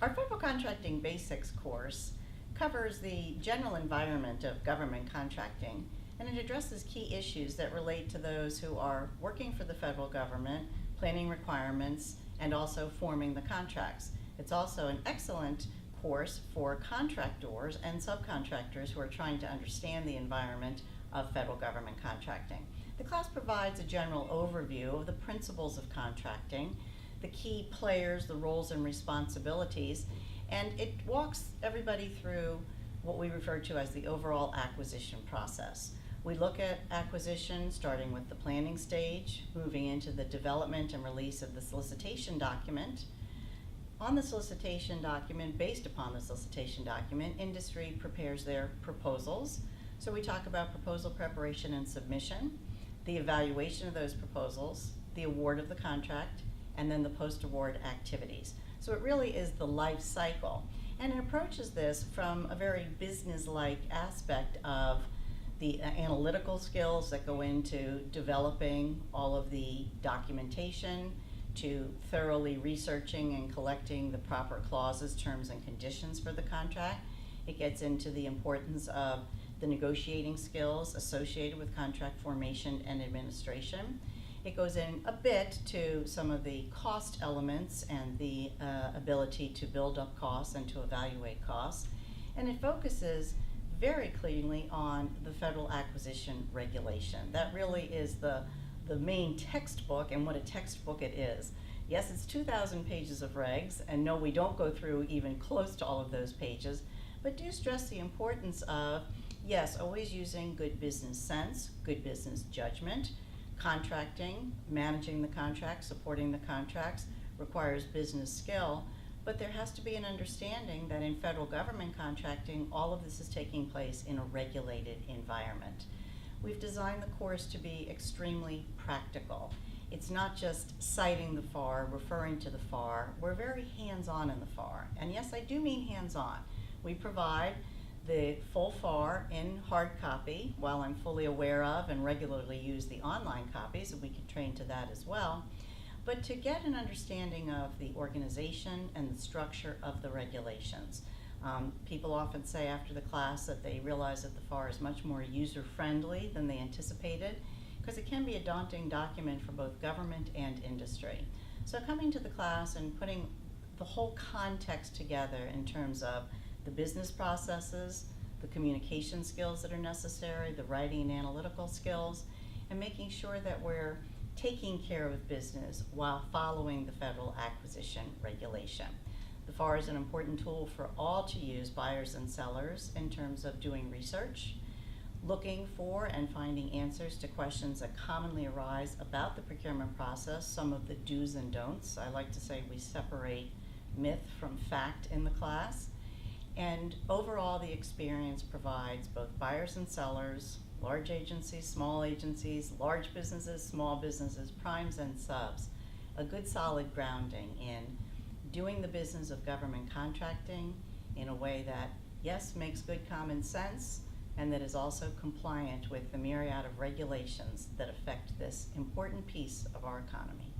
Our Federal Contracting Basics course covers the general environment of government contracting, and it addresses key issues that relate to those who are working for the federal government, planning requirements, and also forming the contracts. It's also an excellent course for contractors and subcontractors who are trying to understand the environment of federal government contracting. The class provides a general overview of the principles of contracting, the key players, the roles and responsibilities, and it walks everybody through what we refer to as the overall acquisition process. We look at acquisition starting with the planning stage, moving into the development and release of the solicitation document. On the solicitation document, based upon the solicitation document, industry prepares their proposals. So we talk about proposal preparation and submission, the evaluation of those proposals, the award of the contract, and then the post-award activities. So it really is the life cycle. And it approaches this from a very business-like aspect of the analytical skills that go into developing all of the documentation, to thoroughly researching and collecting the proper clauses, terms, and conditions for the contract. It gets into the importance of the negotiating skills associated with contract formation and administration. It goes in a bit to some of the cost elements and the ability to build up costs and to evaluate costs. And it focuses very clearly on the federal acquisition regulation. That really is the main textbook and what a textbook it is. Yes, it's 2,000 pages of regs, and no, we don't go through even close to all of those pages, but do stress the importance of, yes, always using good business sense, good business judgment. Contracting, managing the contracts, supporting the contracts requires business skill, but there has to be an understanding that in federal government contracting, all of this is taking place in a regulated environment. We've designed the course to be extremely practical. It's not just citing the FAR, referring to the FAR. We're very hands-on in the FAR. And yes, I do mean hands-on. We provide the full FAR in hard copy, while I'm fully aware of and regularly use the online copies, and we can train to that as well. But to get an understanding of the organization and the structure of the regulations. People often say after the class that they realize that the FAR is much more user-friendly than they anticipated, because it can be a daunting document for both government and industry. So coming to the class and putting the whole context together in terms of the business processes, the communication skills that are necessary, the writing and analytical skills, and making sure that we're taking care of business while following the federal acquisition regulation. The FAR is an important tool for all to use, buyers and sellers, in terms of doing research, looking for and finding answers to questions that commonly arise about the procurement process, some of the do's and don'ts. I like to say we separate myth from fact in the class. And overall, the experience provides both buyers and sellers, large agencies, small agencies, large businesses, small businesses, primes and subs, a good solid grounding in doing the business of government contracting in a way that, yes, makes good common sense, and that is also compliant with the myriad of regulations that affect this important piece of our economy.